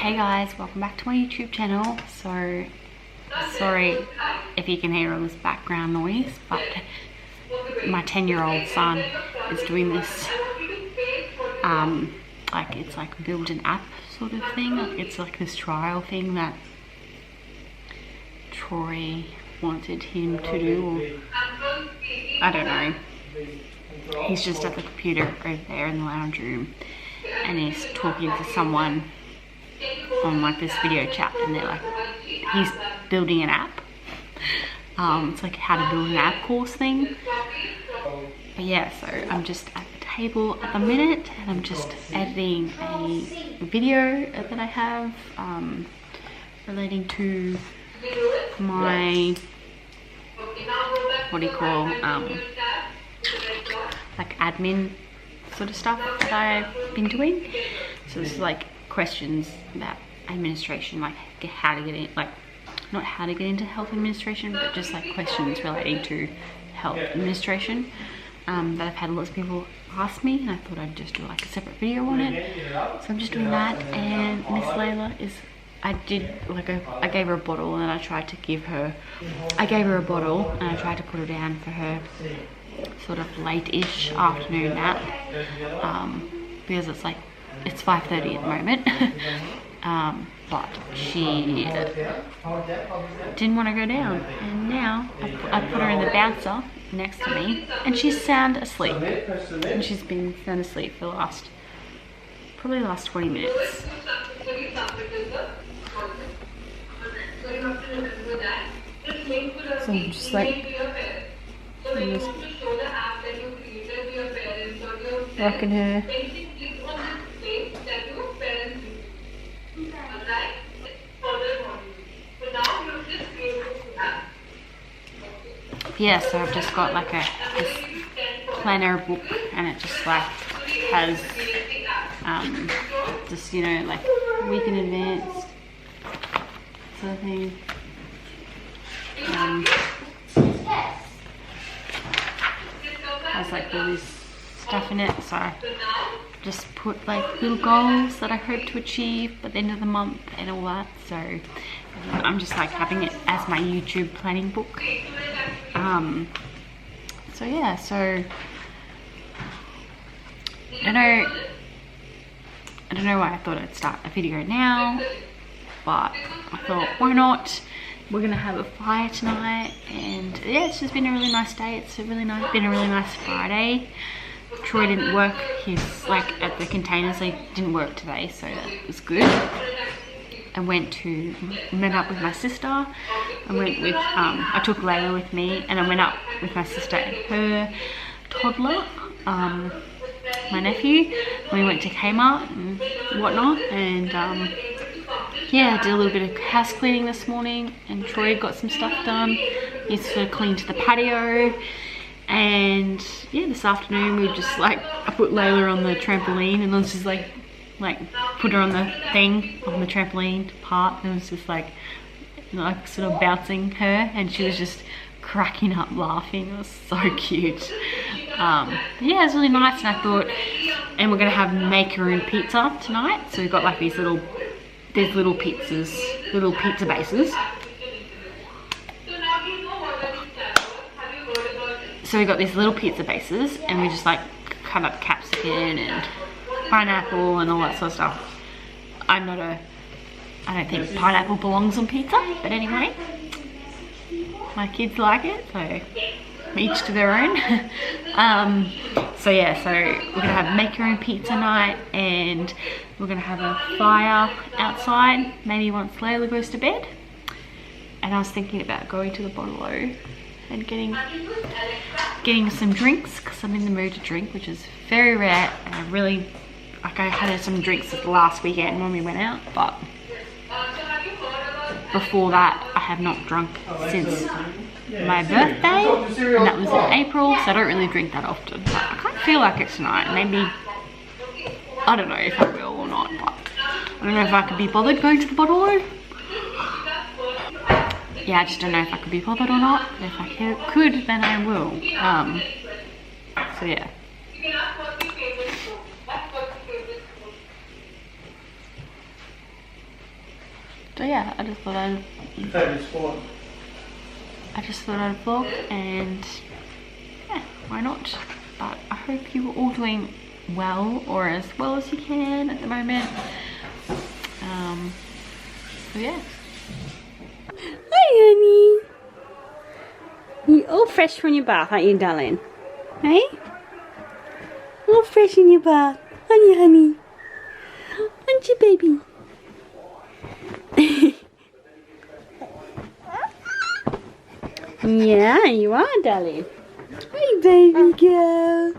Hey guys, welcome back to my YouTube channel. So sorry if you can hear all this background noise, but my 10-year-old son is doing this like it's like build an app sort of thing. It's like this trial thing that Troy wanted him to do, or I don't know. He's just at the computer over there in the lounge room and he's talking to someone on like this video chat, and they're like, he's building an app. It's like how to build an app course thing. But yeah, so I'm just at the table at the minute and I'm just editing a video that I have relating to my, what do you call, like admin sort of stuff that I've been doing. So this is like questions about administration, like how to get in, like not how to get into health administration, but just like questions relating to health administration that I've had lots of people ask me, and I thought I'd just do like a separate video on it. So I'm just doing that. And Miss Layla is, I gave her a bottle and I tried to give her, I gave her a bottle and I tried to put her down for her sort of late-ish afternoon nap, because it's like, it's 5:30 at the moment. But she didn't want to go down, and now I put her in the bouncer next to me and she's sound asleep, and she's been sound asleep for the probably the last 20 minutes. So I'm just like, rocking her. Yeah, so I've just got like this planner book, and it just like has just, you know, like week in advance sort of thing. Has like all this stuff in it, so I just put like little goals that I hope to achieve by the end of the month and all that. So I'm just like having it as my YouTube planning book. So yeah, so I don't know why I thought I'd start a video now, but I thought, why not? We're gonna have a fire tonight, and yeah, it's just been a really nice day. It's been a really nice Friday. Troy didn't work, he's like at the containers, so he didn't work today, so that was good. I met up with my sister. I went with, I took Layla with me, and I went up with my sister and her toddler, my nephew. We went to Kmart and whatnot, and yeah, I did a little bit of house cleaning this morning, and Troy got some stuff done. He sort of cleaned the patio, and yeah, this afternoon we just like, I put Layla on the trampoline, and I was just like put her on the thing, on the trampoline part, and it was just like sort of bouncing her, and she was just cracking up laughing. It was so cute. Yeah, it was really nice, and I thought, and we're gonna have macaroon pizza tonight. So we've got like these little pizzas, little pizza bases. So we got these little pizza bases, and we just like cut up capsicum and pineapple and all that sort of stuff. I don't think pineapple belongs on pizza, but anyway, my kids like it, so each to their own. So yeah, so we're gonna have macaroon pizza night, and we're gonna have a fire outside, maybe once Layla goes to bed. And I was thinking about going to the bottle-o and getting some drinks, because I'm in the mood to drink, which is very rare, and I really, like, I had some drinks last weekend when we went out, but before that I have not drunk since my birthday, and that was in April, so I don't really drink that often. But I kind of feel like it tonight. Maybe, I don't know if I will or not, but I don't know if I could be bothered going to the bottle-o. Yeah, I just don't know if I could be bothered or not. If I could, then I will. So yeah. So yeah, I just thought I'd vlog, and yeah, why not? But I hope you are all doing well, or as well as you can at the moment. So yeah. Hi honey. You all fresh from your bath, aren't you, darling? Hey? All fresh in your bath, aren't you, honey? Aren't you, baby? Yeah, you are, darling. Hey, baby girl.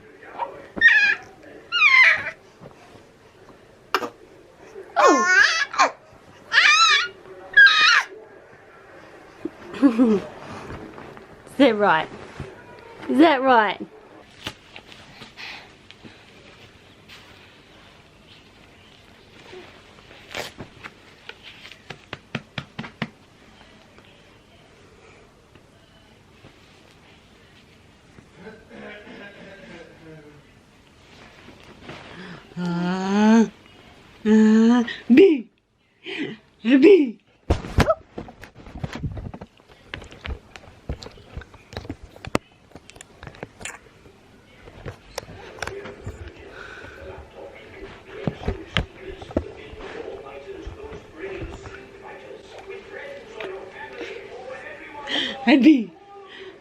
Oh. Is that right? Is that right? B. B. Abby,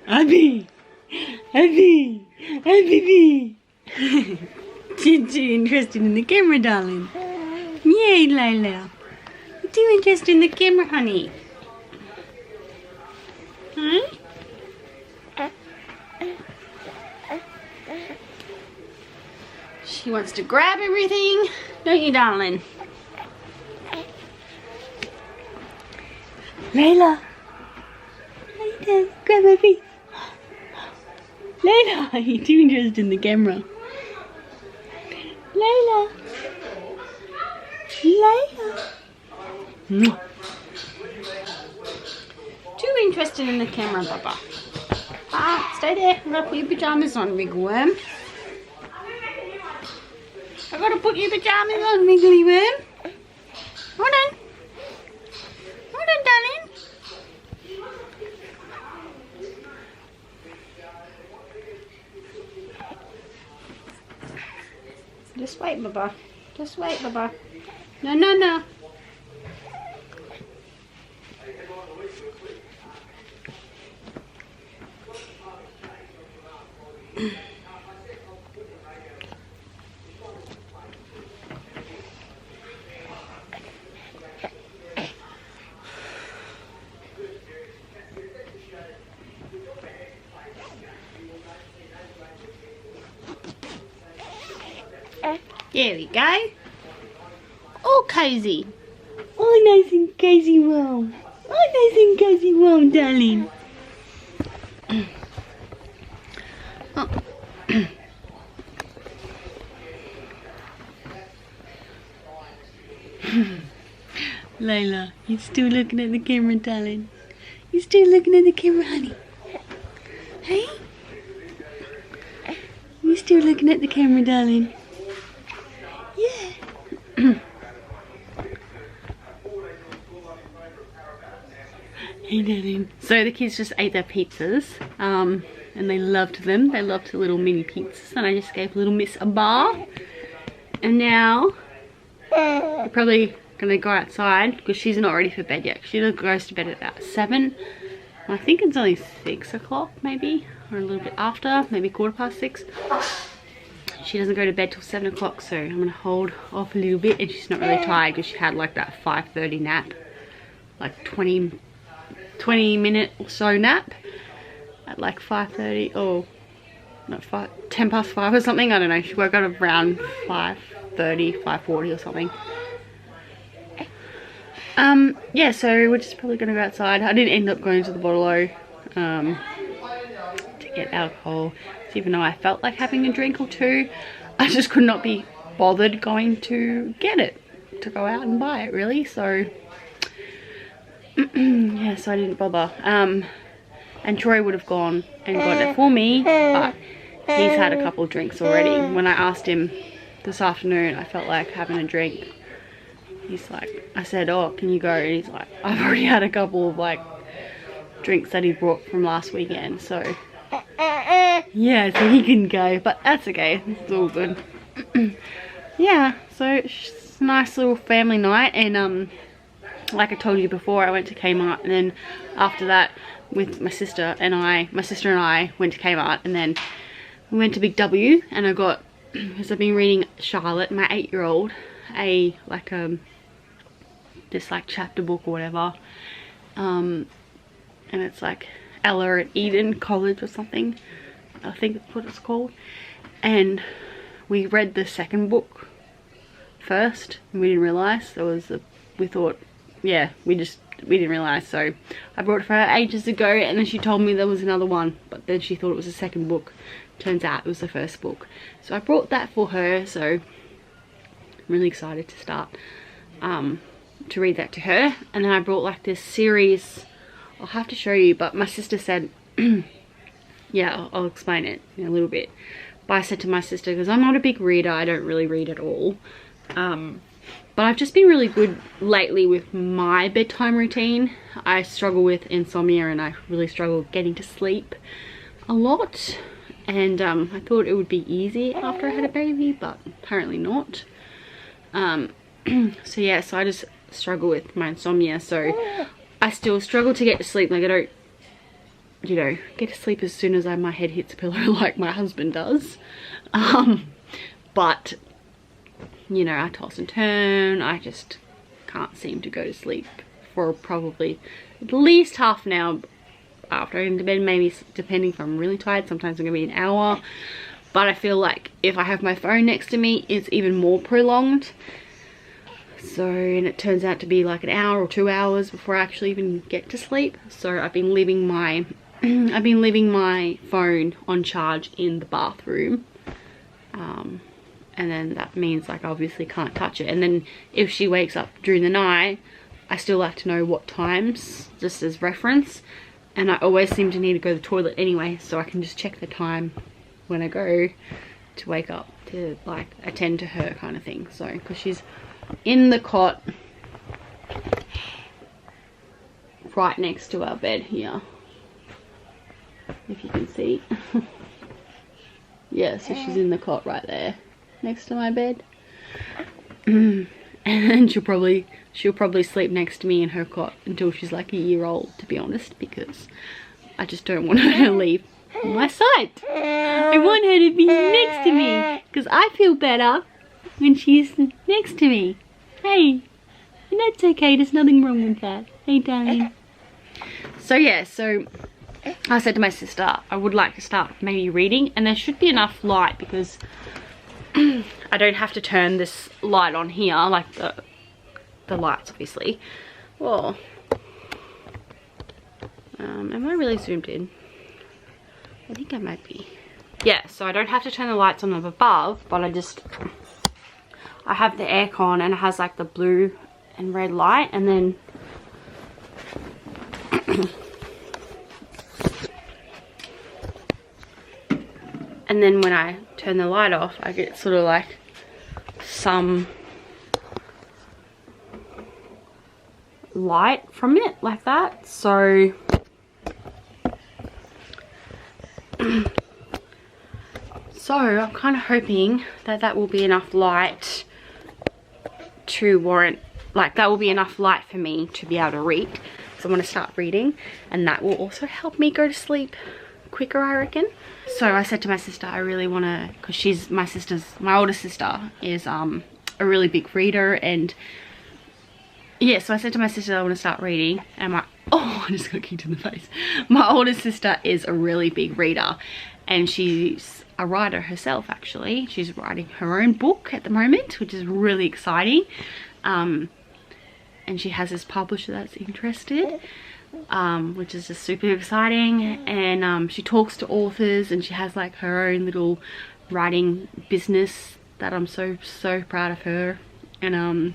Abby, Abby, Abby. Too interested in the camera, darling. Yay, Lila. Too interested in the camera, honey. Huh? She wants to grab everything, don't you, darling? Layla. Grab my feet. Layla, you're too interested in the camera. Layla. Layla. Too interested in the camera, Papa. Ah, stay there. I'm gonna put your pajamas on, big worm. I gotta put your pajamas on, wiggly worm. Hold on. Hold on, darling. Just wait, Baba. Just wait, Baba. No, no, no. There we go. All cozy. All nice and cozy warm. All nice and cozy warm, darling. Oh. Layla, you still looking at the camera, darling? You still looking at the camera, honey? Hey? You still looking at the camera, darling? Yeah. Hey, darling. So the kids just ate their pizzas, and they loved them. They loved the little mini pizzas, and I just gave little Miss a bar. And now we're probably gonna go outside because she's not ready for bed yet. She goes to bed at about 7. I think it's only 6 o'clock, maybe, or a little bit after, maybe 6:15. She doesn't go to bed till 7 o'clock, so I'm gonna hold off a little bit. And she's not really tired because she had like that 5:30 nap, like 20 minute or so nap at like 5:30, or not 10 past 5 or something. I don't know. She woke up around 5:30, 5:40 or something. Yeah, so we're just probably gonna go outside. I didn't end up going to the bottle-o to get alcohol, even though I felt like having a drink or two. I just could not be bothered going to get it, to go out and buy it, really. So yeah, so I didn't bother. And Troy would have gone and got it for me, but he's had a couple of drinks already. When I asked him this afternoon, I felt like having a drink. he's like, I said, oh, can you go? And he's like, I've already had a couple of like drinks that he brought from last weekend, so yeah, so he can go, but that's okay, it's all good. Yeah, so it's a nice little family night. And like I told you before, I went to Kmart, and then after that with my sister and I went to Kmart, and then we went to Big W, and I got, because I've been reading Charlotte, my 8-year-old, this like chapter book or whatever, and it's like Ella at Eden College or something, I think that's what it's called. And we read the second book first, and we didn't realise there was we thought, yeah, we didn't realise, so I brought it for her ages ago, and then she told me there was another one, but then she thought it was the second book. Turns out it was the first book, so I brought that for her, so I'm really excited to start to read that to her. And then I brought like this series, I'll have to show you, but my sister said yeah, I'll explain it in a little bit, but I said to my sister, because I'm not a big reader, I don't really read at all, but I've just been really good lately with my bedtime routine. I struggle with insomnia, and I really struggle getting to sleep a lot, and I thought it would be easy after I had a baby, but apparently not. So yeah, so I just struggle with my insomnia, so I still struggle to get to sleep. Like I don't, you know, get to sleep as soon as my head hits a pillow like my husband does, but you know, I toss and turn. I just can't seem to go to sleep for probably at least half an hour after I go to bed, maybe depending if I'm really tired. Sometimes it's gonna be an hour, but I feel like if I have my phone next to me, it's even more prolonged. So, and it turns out to be like an hour or 2 hours before I actually even get to sleep. So I've been leaving my phone on charge in the bathroom, and then that means like I obviously can't touch it. And then if she wakes up during the night, I still like to know what times, just as reference. And I always seem to need to go to the toilet anyway, so I can just check the time when I go to wake up to like attend to her kind of thing. So, because she's in the cot right next to our bed here, if you can see. Yeah, so she's in the cot right there next to my bed. And then she'll probably sleep next to me in her cot until she's like a year old, to be honest, because I just don't want her to leave my sight. I want her to be next to me, because I feel better when she's next to me. Hey, and that's okay, there's nothing wrong with that. Hey darling. So yeah, so I said to my sister I would like to start maybe reading, and there should be enough light, because I don't have to turn this light on here, like the lights obviously. Whoa. Am I really zoomed in? I think I might be. Yeah, so I don't have to turn the lights on up above, but I have the aircon, and it has like the blue and red light, and then and then when I turn the light off, I get sort of like some light from it, like that. So so I'm kind of hoping that that will be enough light to warrant, like that will be enough light for me to be able to read. So I'm going to start reading, and that will also help me go to sleep quicker, I reckon. So I said to my sister, I really want to, because she's my older sister is a really big reader, and yeah, so I said to my sister I want to start reading, and I just got kicked in the face. My older sister is a really big reader, and she's a writer herself actually. She's writing her own book at the moment, which is really exciting. And she has this publisher that's interested, which is just super exciting. And she talks to authors, and she has like her own little writing business that I'm so proud of her. And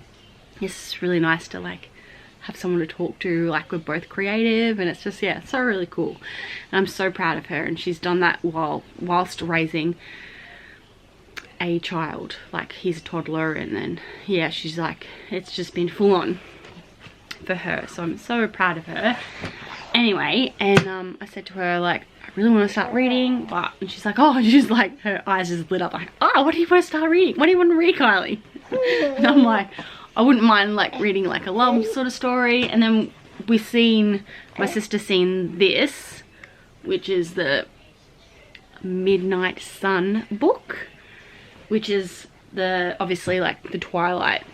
it's really nice to like have someone to talk to, like we're both creative, and it's just, yeah, it's so really cool. And I'm so proud of her, and she's done that whilst raising a child, like he's a toddler, and then yeah, she's like, it's just been full on for her, so I'm so proud of her. Anyway, and I said to her, like, I really want to start reading, but, and she's like, oh, she's like, her eyes just lit up like, oh, what do you want to start reading? What do you want to read, Kylie? And I'm like, I wouldn't mind like reading like a love sort of story. And then my sister seen this, which is the Midnight Sun book, which is obviously like the Twilight,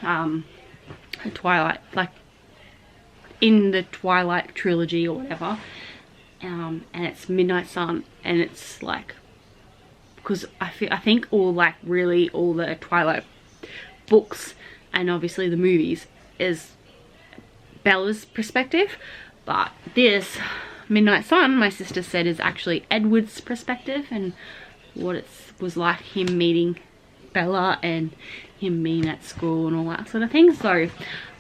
like in the Twilight trilogy or whatever. And it's Midnight Sun, and it's like, because I think all the Twilight books and obviously the movies is Bella's perspective, but this Midnight Sun, my sister said, is actually Edward's perspective, and what it was like him meeting Bella and him being at school and all that sort of thing. So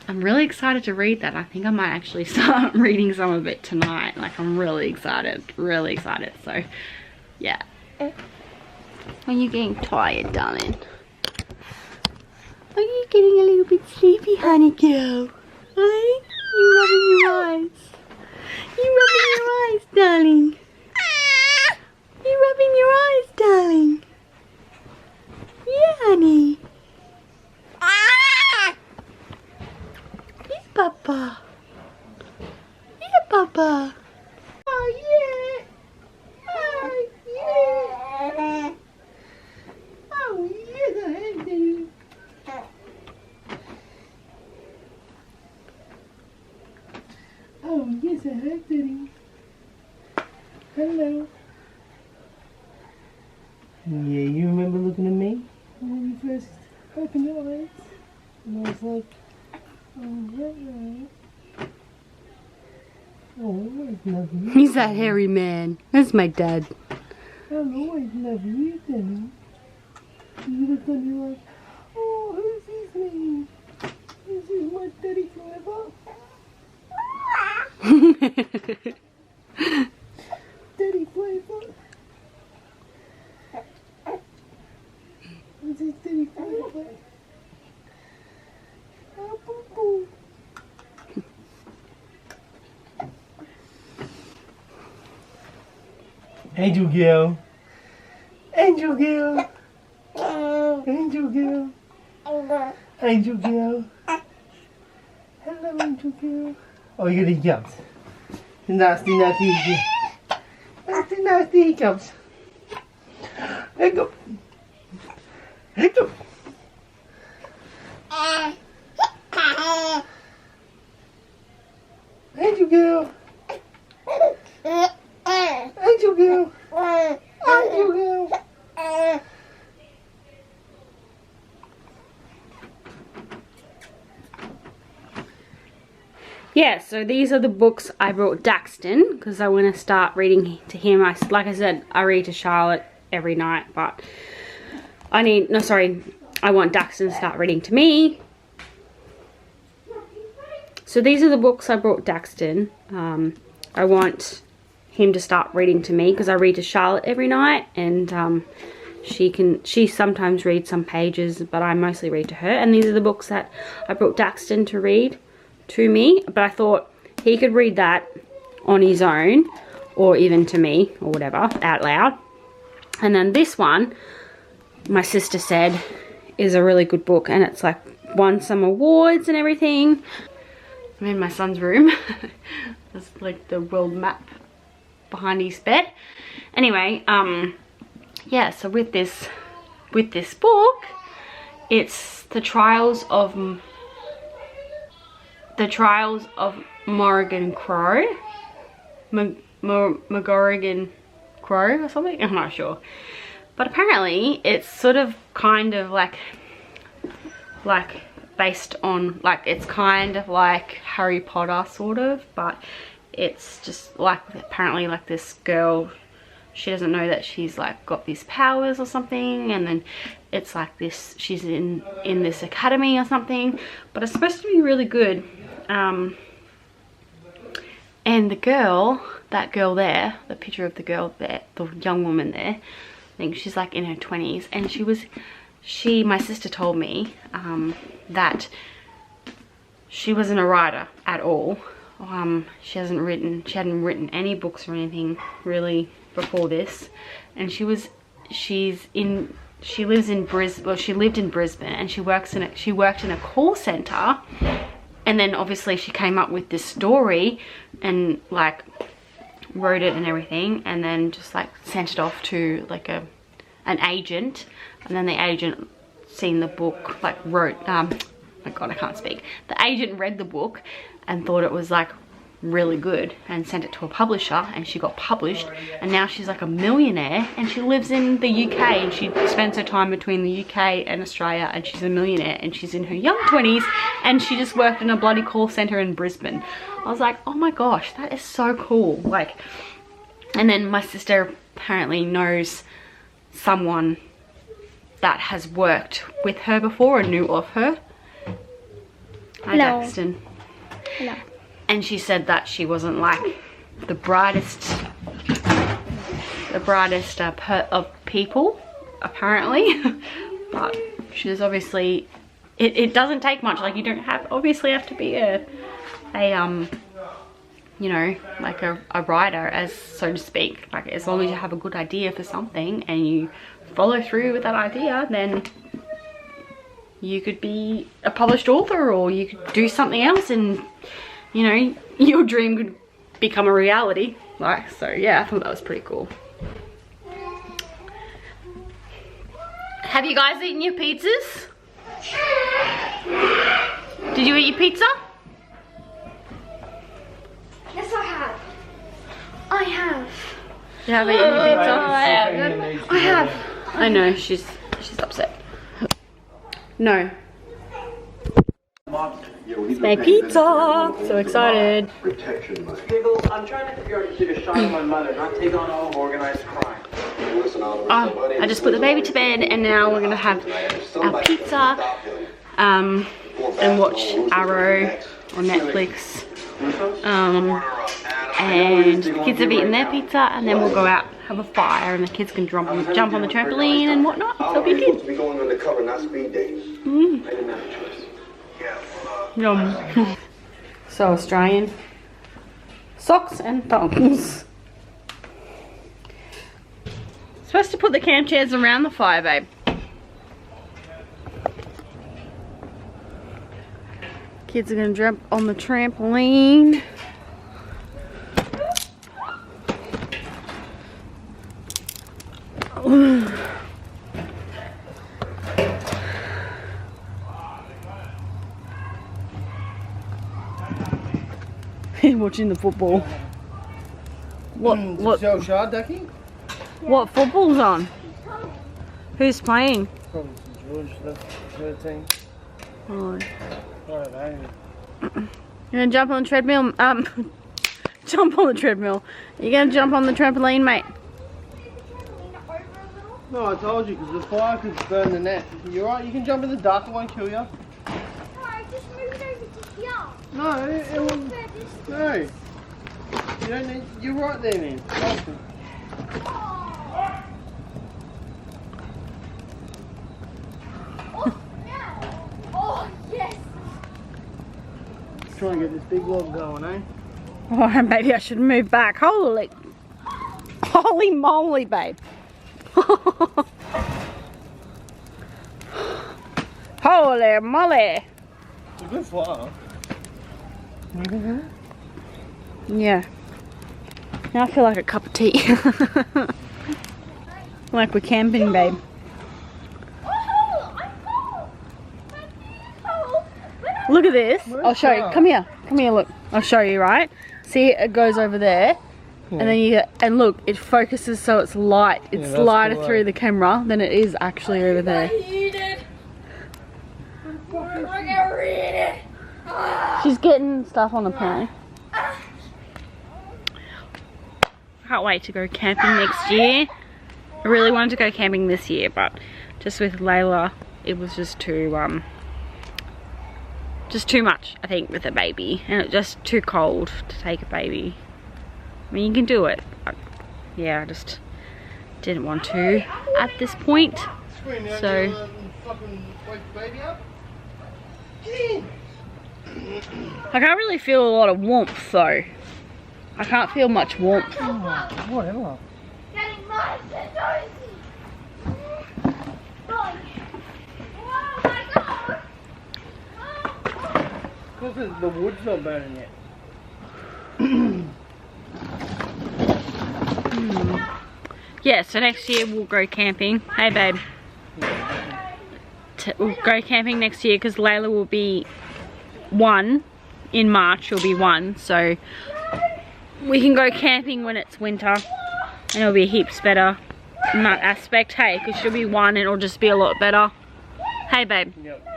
I'm really excited to read that. I think I might actually start reading some of it tonight. Like, I'm really excited, so yeah. Are you getting tired, darling? Are you getting a little bit sleepy, honey girl? Hey? You rubbing your eyes? You rubbing your eyes, darling? You rubbing your eyes, darling? Yeah, honey. Yes, Papa. Yeah, Papa. Oh, yeah. Oh, yeah. Oh, yeah, honey. Oh, yes, I have, Daddy. Hello. Yeah, you remember looking at me when you first opened your eyes? And I was like, oh, right. Oh, always love you. He's that hairy man. That's my dad. I'll always love you, Daddy. You look on you like, oh, who's his name? This is my daddy forever. Daddy flavor. This is daddy flavor. Oh, boo boo. Angel girl. Angel girl. Angel girl. Angel girl. Hello, Angel girl. Oh, you got hiccups. Nasty hiccups. Nasty hiccups. Hiccup. Hiccup. Angel girl. Angel girl. Angel girl. Yeah, so these are the books I brought Daxton because I want to start reading to him. Like I said, I read to Charlotte every night, but I want Daxton to start reading to me. So these are the books I brought Daxton. I want him to start reading to me because I read to Charlotte every night, and she sometimes reads some pages, but I mostly read to her. And these are the books that I brought Daxton to read to me, but I thought he could read that on his own or even to me or whatever out loud. And then this one, my sister said, is a really good book, and it's like won some awards and everything. I'm in my son's room. There's like the world map behind his bed. Anyway, yeah, so with this book, it's the Trials of Morrigan Crow, McGorrigan Crow or something, I'm not sure. But apparently it's sort of kind of like based on, like, it's kind of like Harry Potter sort of, but it's just like, apparently like this girl, she doesn't know that she's like got these powers or something, and then it's like this, she's in this academy or something, but it's supposed to be really good. And the girl, that girl there, the picture of the girl there, the young woman there, think she's like in her 20s, and my sister told me that she wasn't a writer at all. She hadn't written any books or anything really before this, and she lived in Brisbane, well, she lived in Brisbane, and she worked in a call center, and then obviously she came up with this story and like wrote it and everything, and then just like sent it off to like an agent, and then the agent seen the book, like wrote, my god, I can't speak. The agent read the book and thought it was like really good and sent it to a publisher, and she got published, and now she's like a millionaire, and she lives in the UK, and she spends her time between the UK and Australia, and she's a millionaire, and she's in her young 20s, and she just worked in a bloody call center in Brisbane. I was like, oh my gosh, that is so cool. Like, and then my sister apparently knows someone that has worked with her before and knew of her. Hi, Hello. Daxton. Hello. And she said that she wasn't like the brightest of people, apparently. But she's obviously, it doesn't take much. Like, you don't obviously have to be a you know, like a writer, as so to speak. Like, as long as you have a good idea for something and you follow through with that idea, then you could be a published author, or you could do something else, and you know, your dream could become a reality. Like, so yeah, I thought that was pretty cool. Have you guys eaten your pizzas? Did you eat your pizza? Yes, I have. I have. You have eaten your pizza? I have. I know, she's upset. No. It's my pizza! So excited. I'm trying to figure out to take a shot at my mother, not take on all of organized crime. Oh, I just put the baby to bed, and now we're gonna have our pizza and watch Arrow on Netflix. And the kids have eaten their pizza, and then we'll go out, have a fire, and the kids can jump on the trampoline and whatnot. It'll be good. Yum. So Australian. Socks and thongs. Supposed to put the camp chairs around the fire, babe. Kids are gonna jump on the trampoline. Watching the football. What football's on? Who's playing? Probably George, the third team. Oh. Right, You're gonna jump on the treadmill? Jump on the treadmill. You're gonna jump on the trampoline, mate? no, I told you, because the fire could burn the net. You're right, you can jump in the dark, it won't kill you. No, I just moved over to here. No, it won't. No. You don't need, you're right there, man. Trust me. Oh, yes. Try and get this big log going, eh? Oh, maybe I should move back. Holy moly, babe. Holy moly. It's a good fire. Yeah. Now I feel like a cup of tea. Like we're camping, babe. Look at this. I'll show you. Come here. Come here, look. I'll show you, right? See, it goes over there. Yeah. And then and look, it focuses so it's light. It's lighter cool, through the camera than it is actually over there. She's getting stuff on the plane. Can't wait to go camping next year. I really wanted to go camping this year, but just with Layla, it was just too much, I think, with a baby, and it's just too cold to take a baby. I mean, you can do it, but yeah, didn't want to at this point. So I can't really feel a lot of warmth though. I can't feel much warmth. Whatever. Getting my scissors. Oh my god. Because the wood's not burning yet. Yeah, so next year we'll go camping. Hey babe. We'll go camping next year because Layla will be 1 in March. She'll be 1, so we can go camping when it's winter and it'll be heaps better in that aspect. Hey, because she'll be 1 and it'll just be a lot better. Hey babe. Yep.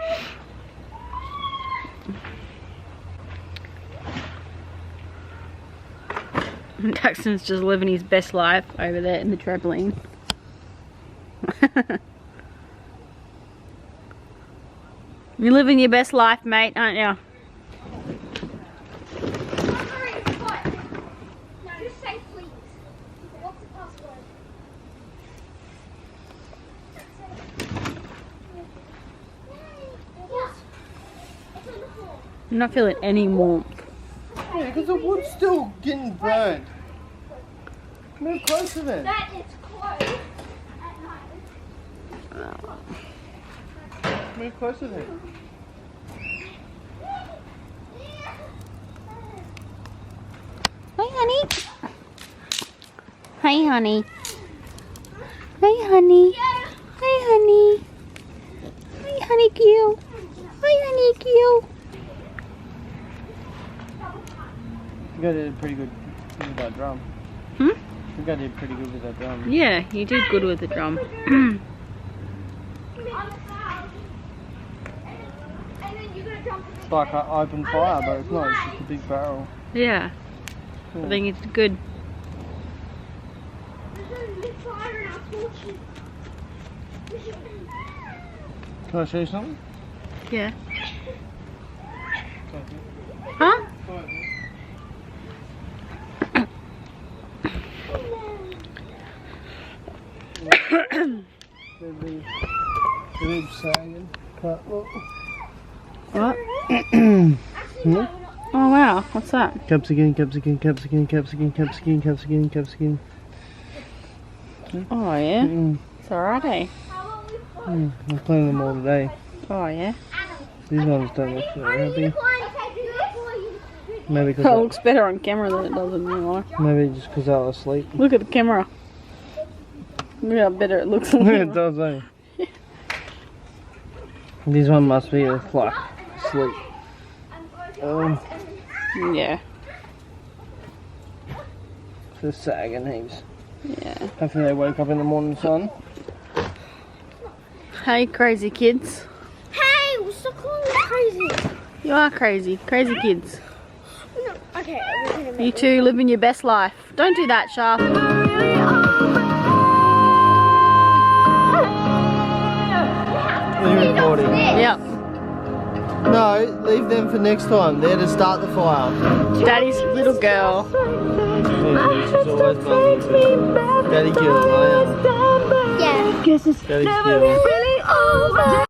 Daxton's just living his best life over there in the trampoline. You're living your best life, mate, aren't you? No, just say please. What's the password? It's on the floor. I'm not feeling any warmth. Yeah, because the wood's still getting burned. Move closer then. That is closed at night. Move closer then. Hi, honey. Hi, honey. Hi, honey. Hi, honey. Hi, honey, cute. Hi, honey, cute. You guys did pretty good with that drum. Hmm? You guys did pretty good with that drum. Yeah, you did good with the drum. On the cloud. And then you're gonna jump in It's like an open fire, but it's not. It's just a big barrel. Yeah, I think it's good. There's a big fire in our fortune. Can I show you something? Yeah. Huh? They're sagging. Cut. Look. What? Hmm? Oh wow, what's that? Caps again, caps again, caps again, caps again, caps again, caps again, caps again. Oh yeah, Mm. it's alright, eh? I'm cleaning them all today. Oh yeah. These ones don't look very happy. Maybe It because looks better on camera than it does in real life. maybe just because I was asleep. Look at the camera. Look how better it looks on It camera. does, eh? This one must be a clock. Sleep. Yeah. Just sagging heaps. Yeah. Hopefully they wake up in the morning sun. Hey, crazy kids. Hey, we're so cool and crazy. You are crazy. Crazy kids. No, okay, we're gonna You make two living your best life. Don't do that, Sharp. Are you recording? Yep. No, leave them for next time. They're to start the fire. Daddy's little girl. She's always buzzing. Daddy killed. Yeah. Daddy's killed.